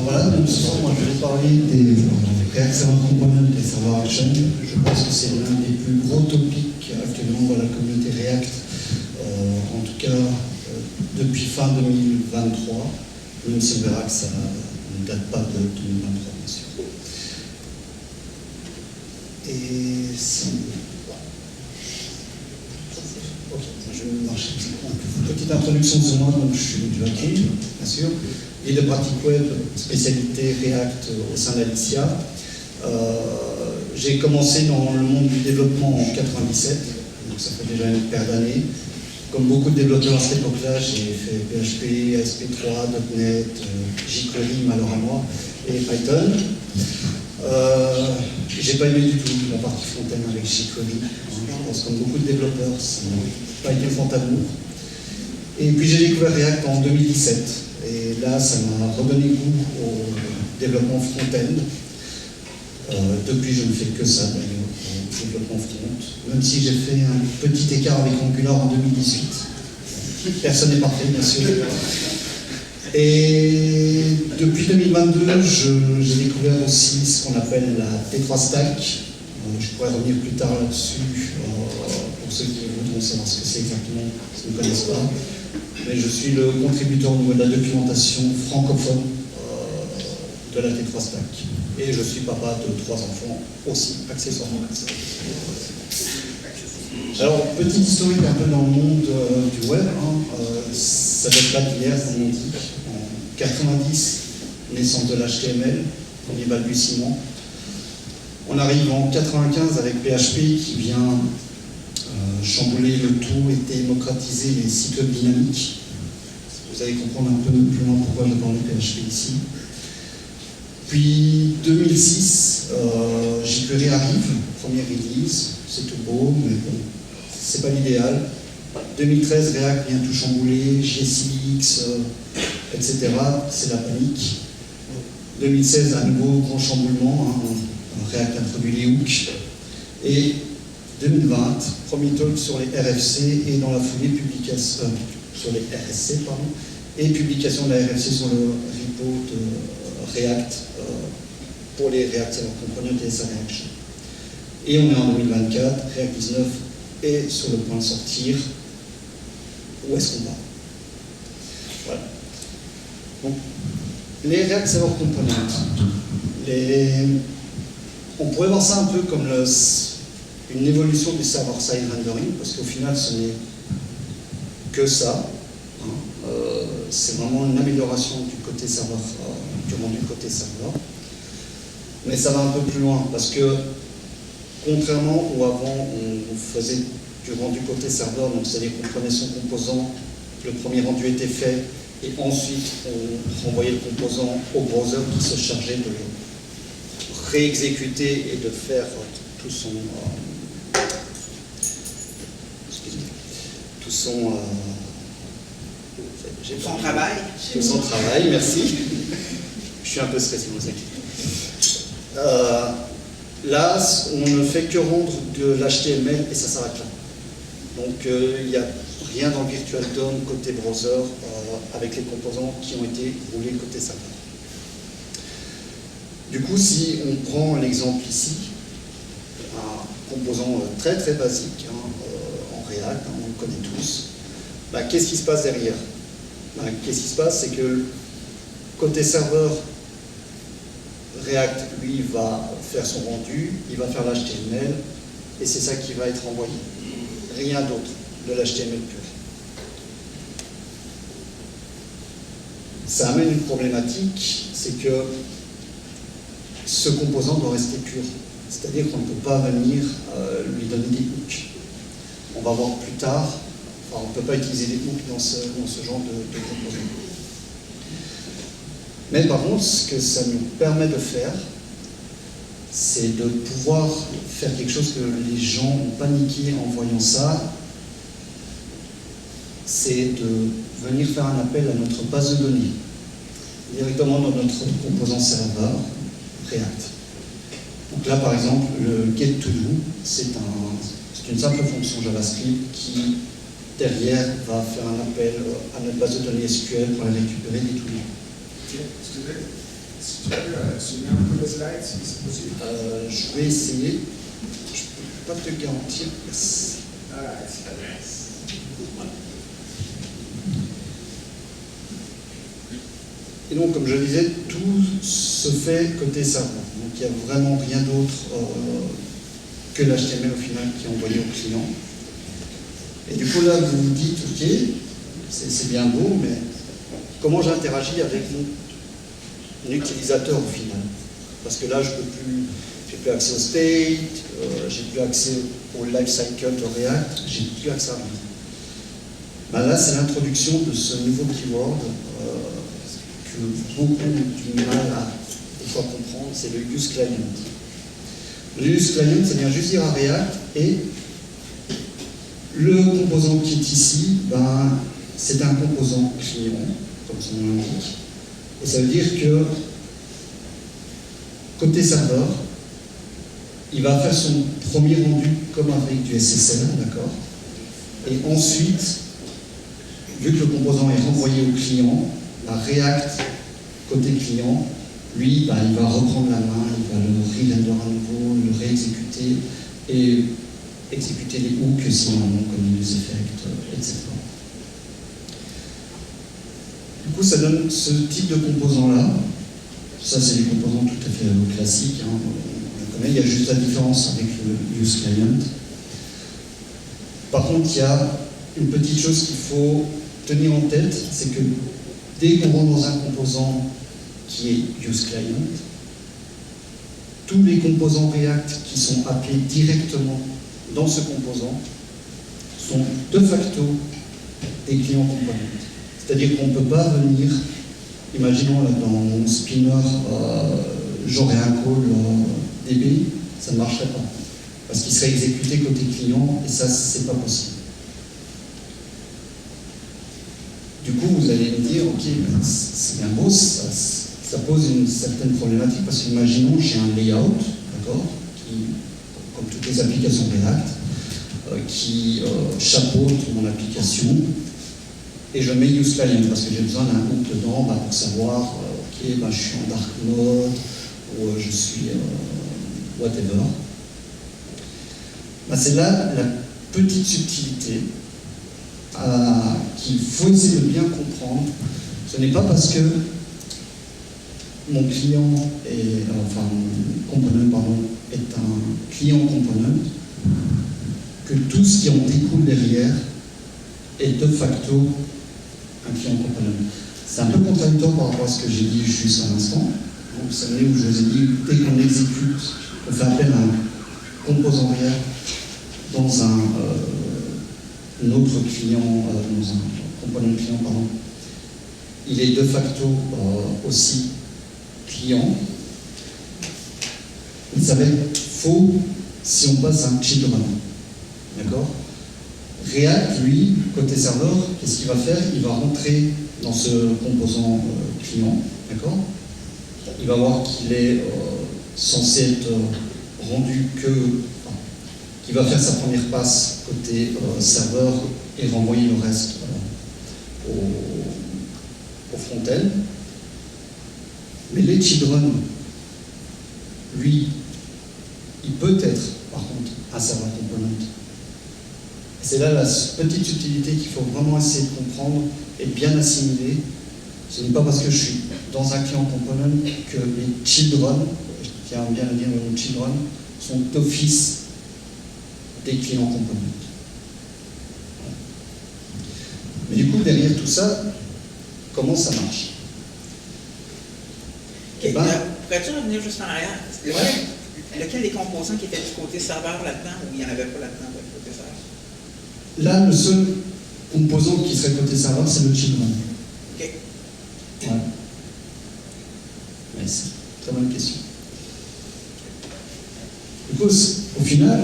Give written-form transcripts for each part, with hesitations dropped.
Voilà, donc ce soir, moi je vais parler des React Server Components et Server Action. Je pense que c'est l'un des plus gros topics actuellement dans la communauté React, en tout cas depuis fin 2023, même si on verra que ça ne date pas de 2023, bien sûr. Et si... Ok, je vais marcher. Petite introduction sur moi, donc je suis Joachim, bien sûr. Et de pratique web, spécialité React au sein d'Alicia. J'ai commencé dans le monde du développement en 97, donc ça fait déjà une paire d'années. Comme beaucoup de développeurs à cette époque-là, j'ai fait PHP, ASP3, .NET, jQuery, malheureusement, et Python. J'ai pas aimé du tout la partie front-end avec jQuery. Je pense que comme beaucoup de développeurs, ça n'a pas été fond amour. Et puis j'ai découvert React en 2017. Et là, ça m'a redonné goût au développement front-end. Depuis, je ne fais que ça, d'ailleurs, au développement front. Même si j'ai fait un petit écart avec Angular en 2018. Personne n'est parfait, bien sûr. Et depuis 2022, j'ai découvert aussi ce qu'on appelle la T3 Stack. Je pourrais revenir plus tard là-dessus, pour ceux qui voudront savoir ce que c'est exactement, s'ils ne connaissent pas. Mais je suis le contributeur au niveau de la documentation francophone de la T3 Stack. Et je suis papa de 3 enfants aussi, accessoirement. Alors, petite historique un peu dans le monde du web. Ça date pas d'hier, comme on dit. En 90, naissance de l'HTML, premier balbutiement. On arrive en 95 avec PHP qui vient chambouler le tout et démocratiser les sites web dynamiques. Vous allez comprendre un peu plus loin pourquoi je parle de PHP ici. Puis 2006, jQuery arrive, première release, c'est tout beau, mais bon, c'est pas l'idéal. 2013, React vient tout chambouler, GCX, etc. C'est la panique. 2016, à nouveau, grand chamboulement, React introduit les hooks. Et 2020, premier talk sur les RFC et dans la foulée, publication sur les RSC, pardon, et publication de la RFC sur le repo de React pour les React Server Components et les Server Action. Et on est en 2024, React 19 est sur le point de sortir. Où est-ce qu'on va? Voilà. Donc, les React Server Components, on pourrait voir ça un peu comme une évolution du server-side rendering, parce qu'au final, ce n'est que ça. C'est vraiment une amélioration du côté serveur, du rendu côté serveur. Mais ça va un peu plus loin, parce que contrairement où avant on faisait du rendu côté serveur, donc c'est-à-dire qu'on prenait son composant, le premier rendu était fait, et ensuite on renvoyait le composant au browser qui se chargeait de le réexécuter et de faire tout son travail. Tout son travail, merci. Je suis un peu stressé, vous inquiétez. Là, on ne fait que rendre de l'HTML et ça s'arrête là. Donc, il n'y a rien dans Virtual DOM côté browser avec les composants qui ont été roulés côté serveur. Du coup, si on prend l'exemple ici, un composant très très basique en React, on le connaît tous, qu'est-ce qui se passe derrière? Qu'est-ce qui se passe? C'est que côté serveur, React, lui, va faire son rendu, il va faire l'HTML, et c'est ça qui va être envoyé. Rien d'autre, de l'HTML pur. Ça amène une problématique, c'est que ce composant doit rester pur. C'est-à-dire qu'on ne peut pas venir lui donner des hooks. On va voir plus tard, on ne peut pas utiliser des hooks dans ce genre de composant. Mais par contre, ce que ça nous permet de faire, c'est de pouvoir faire quelque chose que les gens ont paniqué en voyant ça, c'est de venir faire un appel à notre base de données, directement dans notre composant serveur React. Donc là, par exemple, le getToDo, c'est une simple fonction JavaScript qui, derrière, va faire un appel à notre base de données SQL pour aller récupérer des to-do. Si tu peux souligner un peu le slide, si c'est possible. Je vais essayer. Je ne peux pas te garantir. Yes. Et donc, comme je le disais, tout se fait côté serveur. Donc, il n'y a vraiment rien d'autre que l'HTML au final qui est envoyé au client. Et du coup, là, vous vous dites, OK, c'est bien beau, mais comment j'interagis avec mon utilisateur au final? Parce que là, j'ai plus accès au state, j'ai plus accès au lifecycle de React, j'ai plus accès à rien. Ben là, c'est l'introduction de ce nouveau keyword que beaucoup ont du mal à des fois comprendre, c'est le use client. Le use client, ça vient juste dire à React, et le composant qui est ici, ben, c'est un composant client, comme son nom l'indique. Et ça veut dire que côté serveur, il va faire son premier rendu comme avec du SSL, d'accord? Et ensuite, vu que le composant est renvoyé au client, la React, côté client, lui, ben, il va reprendre la main, il va le re-render à nouveau, le réexécuter et exécuter les hooks si on a un nom comme use effect, etc. Du coup, ça donne ce type de composant-là. Ça, c'est des composants tout à fait classiques. Hein. On connaît, il y a juste la différence avec le use client. Par contre, il y a une petite chose qu'il faut tenir en tête, c'est que dès qu'on rentre dans un composant qui est use client, tous les composants React qui sont appelés directement dans ce composant sont de facto des clients components. C'est-à-dire qu'on ne peut pas venir, imaginons là, dans mon spinner, j'aurais un call DB, ça ne marcherait pas. Parce qu'il serait exécuté côté client, et ça, c'est pas possible. Du coup, vous allez me dire, ok, ben, c'est bien beau, ça pose une certaine problématique, parce qu'imaginons, j'ai un layout, d'accord, comme toutes les applications React, qui chapeaute mon application, et je mets use client parce que j'ai besoin d'un hook dedans pour savoir, ok, je suis en dark mode, ou je suis whatever. C'est là la petite subtilité qu'il faut essayer de bien comprendre. Ce n'est pas parce que mon client est, mon component, pardon, est un client component que tout ce qui en découle derrière est de facto un client component. C'est un peu contradictoire par rapport à ce que j'ai dit juste à l'instant. Vous savez où je vous ai dit, dès qu'on exécute, on fait appel à un composant React dans un autre client, dans un component client, pardon, il est de facto aussi client. Mais ça va être faux si on passe à un children. D'accord? React, lui, côté serveur, qu'est-ce qu'il va faire? Il va rentrer dans ce composant client, d'accord? Il va voir qu'il est censé être rendu qu'il va faire sa première passe côté serveur et renvoyer le reste au front-end. Mais les children, lui, il peut être, par contre, un serveur component. C'est là la petite subtilité qu'il faut vraiment essayer de comprendre et bien assimiler. Ce n'est pas parce que je suis dans un client component que les children, je tiens bien à dire le mot children, sont d'office des clients components. Mais du coup, derrière tout ça, comment ça marche? Pourrais-tu revenir juste en arrière? Lequel des composants qui étaient du côté serveur là-dedans ou il n'y en avait pas là-dedans du côté serveur? Là, le seul composant qui serait côté serveur, c'est le children. Ok. Ouais. Merci. Très bonne question. Du coup, au final,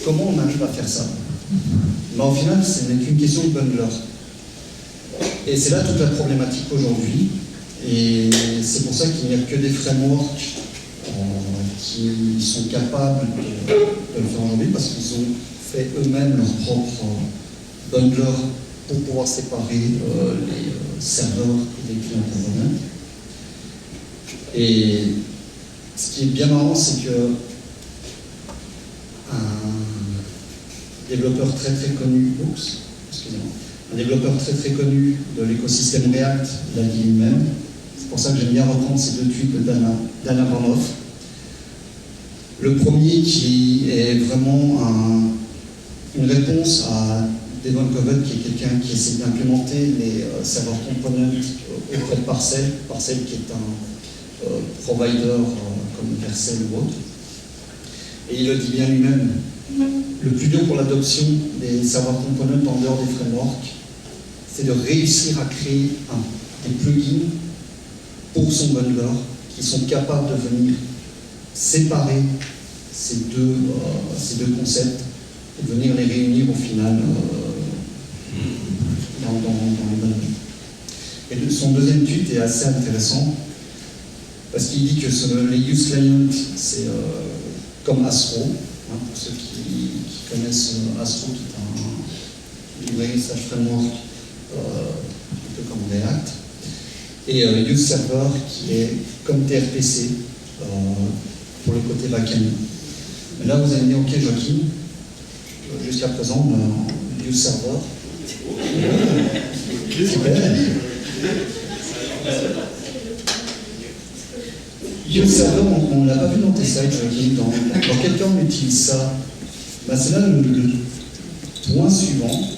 comment on arrive à faire ça? Au final, ce n'est qu'une question de bundler. Et c'est là toute la problématique aujourd'hui. Et c'est pour ça qu'il n'y a que des frameworks qui sont capables de le faire aujourd'hui, parce qu'ils ont fait eux-mêmes leur propre bundler pour pouvoir séparer les serveurs et les clients components. Et ce qui est bien marrant, c'est que un développeur très connu, un développeur très connu de l'écosystème React l'a dit lui-même. C'est pour ça que j'aime bien reprendre ces deux tweets de Dana Varnoff. Le premier qui est vraiment une réponse à Devon Covet, qui est quelqu'un qui essaie d'implémenter les serveurs components auprès de Parcel. Parcel qui est un provider comme Vercel ou autre. Et il le dit bien lui-même. Le plus dur pour l'adoption des serveurs components en dehors des frameworks, c'est de réussir à créer des plugins pour son bundler qui sont capables de venir séparer ces deux concepts et de venir les réunir au final dans le bundle. Et son deuxième tweet est assez intéressant parce qu'il dit que les use clients, c'est comme Astro, pour ceux qui connaissent Astro, qui est un librairie framework un peu comme React, et Use Server qui est comme TRPC pour le côté backend. Mais là vous allez me dire, ok Joachim, jusqu'à présent, Use Server. Super. Use Server, on ne l'a pas vu dans tes sites, Joachim. Dans quel cas on utilise ça? C'est là le point suivant,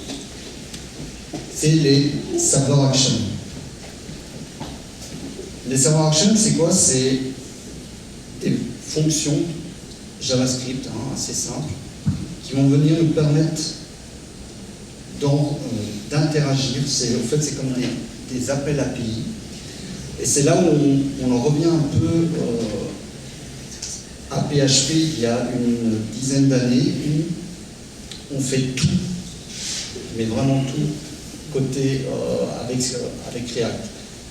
c'est les server actions. Les server actions, c'est quoi? C'est des fonctions JavaScript assez simples qui vont venir nous permettre d'interagir. En fait, c'est comme des appels API. Et c'est là où on en revient un peu à PHP il y a une dizaine d'années où on fait tout, mais vraiment tout, côté avec React.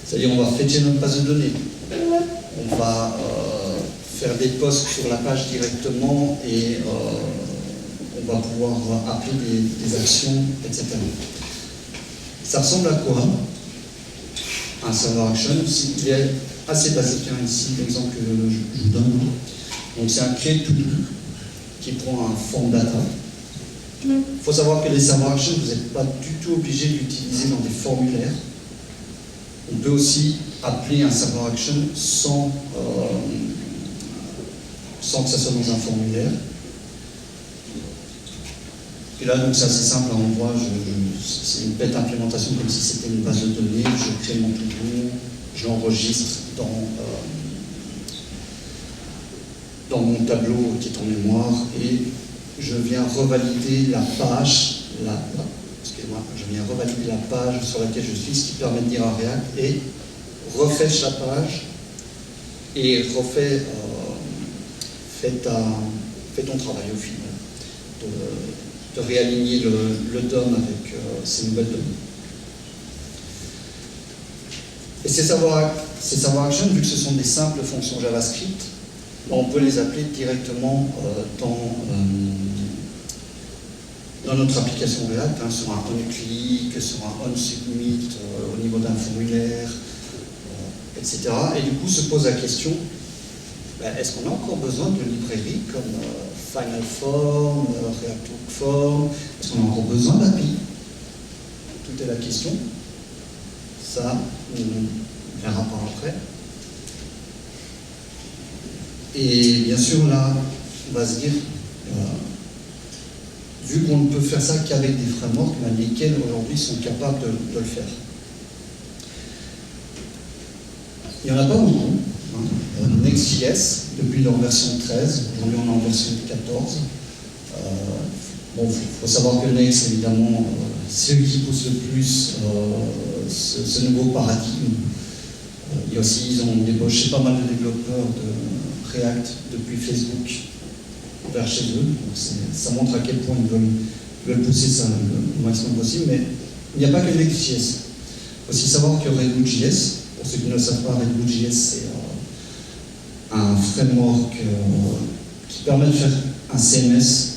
C'est-à-dire on va fetcher notre base de données, on va faire des posts sur la page directement et on va pouvoir appeler des actions, etc. Ça ressemble à quoi? Un server action, il est assez basique. Ici, l'exemple que je vous donne. Donc, c'est un create to do qui prend un form data. Il faut savoir que les server actions, vous n'êtes pas du tout obligé d'utiliser dans des formulaires. On peut aussi appeler un server action sans que ça soit dans un formulaire. Et là, donc c'est assez simple, on voit, c'est une bête implémentation comme si c'était une base de données, je crée mon to-do, je l'enregistre dans mon tableau qui est en mémoire et je viens revalider la page, excusez-moi, je viens revalider la page sur laquelle je suis, ce qui permet de dire à React et refais la page et refais fais ton travail au final. De réaligner le DOM avec ces nouvelles données. Et ces server actions, vu que ce sont des simples fonctions JavaScript, on peut les appeler directement dans notre application React, sur un onClick, sur un onSubmit, au niveau d'un formulaire, etc. Et du coup se pose la question, est-ce qu'on a encore besoin de librairies comme Final Form, React Hook Form? Est-ce qu'on a encore besoin d'API? Tout est la question. Ça, on verra par après. Et bien sûr, là, on va se dire, vu qu'on ne peut faire ça qu'avec des frameworks, lesquels aujourd'hui sont capables de le faire. Il n'y en a pas beaucoup. Next.js, depuis leur version 13, aujourd'hui on est en version 14. Il faut savoir que Next, évidemment, c'est eux qui poussent le plus ce nouveau paradigme. Il y a aussi, ils ont débauché pas mal de développeurs de React depuis Facebook vers chez eux. Donc ça montre à quel point ils veulent pousser ça le maximum possible. Mais il n'y a pas que Next.js. Il faut aussi savoir que Redwood.js, pour ceux qui ne le savent pas, Redwood.js, c'est un framework qui permet de faire un CMS.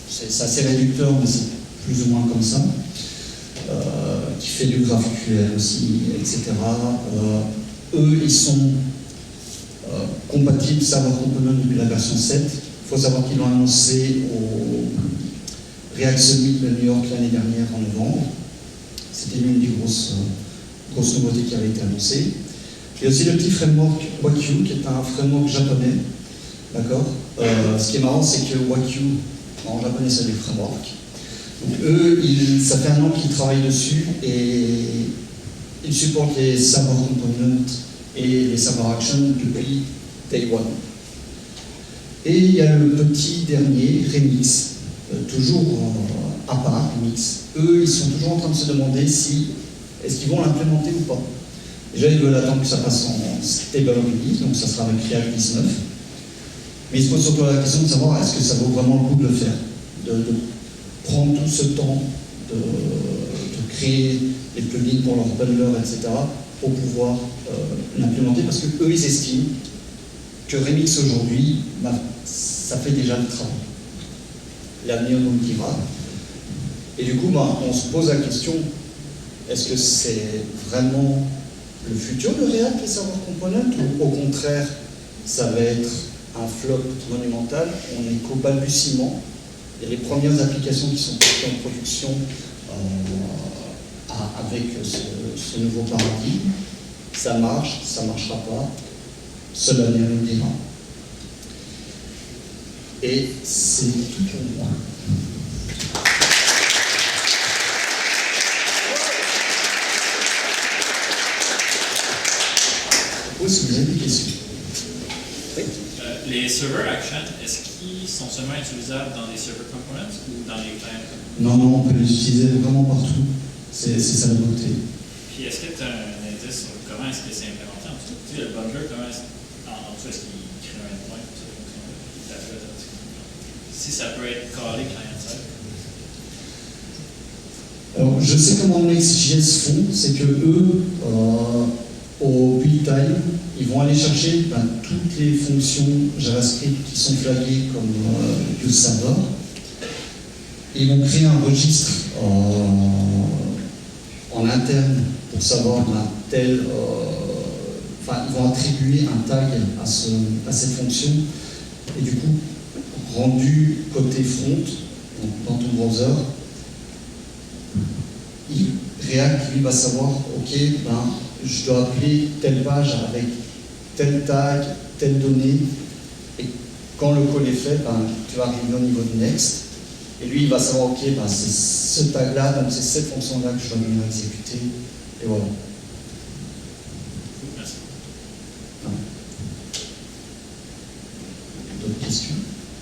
C'est assez réducteur, mais c'est plus ou moins comme ça. Qui fait du GraphQL aussi, etc. eux, ils sont compatibles Server Component depuis la version 7. Il faut savoir qu'ils l'ont annoncé au React Summit de New York l'année dernière en novembre. C'était l'une des grosses nouveautés qui avait été annoncée. Il y a aussi le petit framework Wakyu, qui est un framework japonais. D'accord. Ce qui est marrant, c'est que Wakyu, en japonais, c'est du framework. Donc eux, ça fait un an qu'ils travaillent dessus et ils supportent les server components et les server actions depuis day one. Et il y a le petit dernier, Remix, toujours à part, Remix. Eux, ils sont toujours en train de se demander si est-ce qu'ils vont l'implémenter ou pas. Déjà, ils veulent attendre que ça passe en stable release, donc ça sera avec React 19. Mais ils se posent surtout la question de savoir est-ce que ça vaut vraiment le coup de le faire, de prendre tout ce temps de créer les plugins pour leur bundler, etc., pour pouvoir l'implémenter, parce qu'eux, ils estiment que Remix aujourd'hui, ça fait déjà le travail. L'avenir nous le dira. Et du coup, on se pose la question, est-ce que c'est vraiment le futur de React, les server components, ou au contraire, ça va être un flop monumental? On est qu'au balbutiement, et les premières applications qui sont portées en production avec ce nouveau paradigme, ça marche, ça ne marchera pas, seul l'avenir nous le dira. Et c'est tout pour moi. Si vous avez des questions. Oui. Les server actions, est-ce qu'ils sont seulement utilisables dans les server components ou dans les clients components? Non, on peut les utiliser vraiment partout. C'est ça la beauté. Puis est-ce que tu as un indice sur comment est-ce que c'est implémenté en dessous? Tu sais, le bundler, comment est-ce qu'il crée un endpoint pour cette fonction-là? Si ça peut être callé client-side. Alors, je sais comment Next.js font, c'est que eux, au build time, ils vont aller chercher toutes les fonctions JavaScript qui sont flaguées comme useServer. Ils vont créer un registre en interne pour savoir ils vont attribuer un tag à cette fonction, et du coup, rendu côté front, donc dans ton browser, React, lui, va savoir, ok, je dois appeler telle page avec tel tag, telle donnée, et quand le call est fait, tu vas arriver au niveau de Next, et lui, il va savoir, ok, c'est ce tag-là, donc c'est cette fonction-là que je dois venir exécuter, et voilà. Merci. D'autres questions?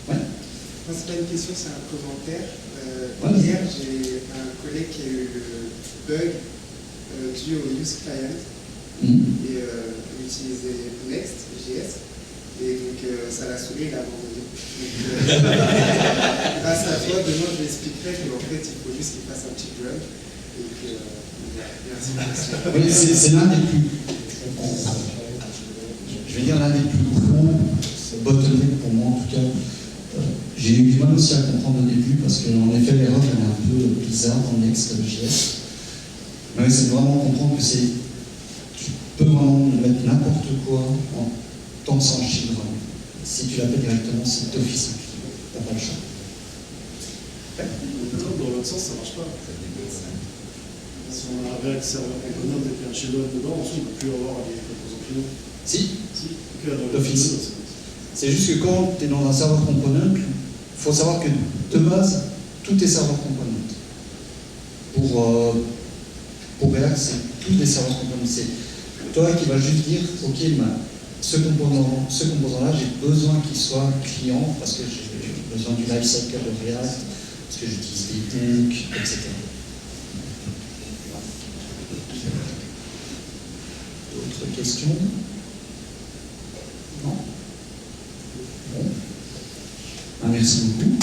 Ouais. Non, c'est pas une question, c'est un commentaire. Ouais. Hier, j'ai un collègue qui a eu le bug dû au use client et il utilisait Next.js et donc ça l'a saoulé, il a abandonné. Donc, grâce à toi, demain je lui expliquerai qu'en fait il faut juste qu'il fasse un petit run et que merci beaucoup. Oui, c'est l'un des plus, je vais dire l'un des plus gros bottlenecks pour moi en tout cas. J'ai eu du mal aussi à comprendre au début parce qu'en effet l'erreur elle est un peu bizarre dans Next.js. Mais c'est vraiment comprendre que tu peux vraiment mettre n'importe quoi en tant que c'est en chiffre. Si tu l'appelles directement, c'est d'office. Tu n'as pas le choix. Dans l'autre sens, ça ne marche pas. Si on a un React Server Component et puis un Shadow dedans, ensuite on ne peut plus avoir les composants finaux. Si, D'office. c'est juste que quand tu es dans un serveur component, il faut savoir que de base, tout est serveur component. Pour React, c'est tous les serveurs components. C'est toi qui vas juste dire, ok, ce composant-là, j'ai besoin qu'il soit client parce que j'ai besoin du lifecycle de React, parce que j'utilise des hooks, etc. D'autres questions? Non? Bon. Merci beaucoup.